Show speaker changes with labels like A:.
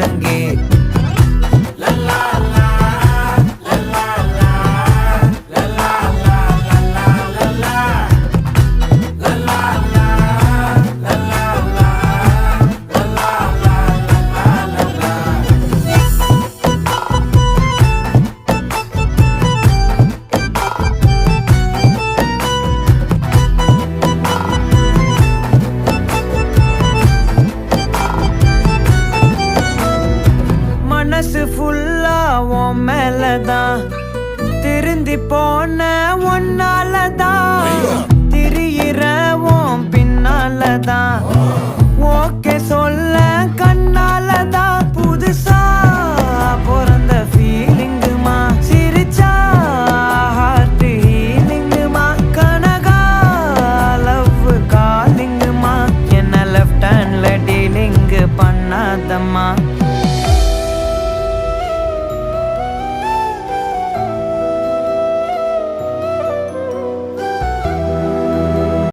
A: ஒழுங்கே. மனசு ஃபுல்லா உன் மேலதான், திருந்தி போன ஒன்னாலதான், திரியிற உன் பின்னாலதான், ஓகே சொல்ல கண்ணாலதான். புதுசா பிறந்த ஃபீலிங்குமா, சிரிச்சா ஹார்ட் ஹீலிங்குமா, கனகா லவ் காலிங்குமா, என்ன லெஃப்ட் ஹேண்ட்ல டீலிங் பண்ணாதம்மா.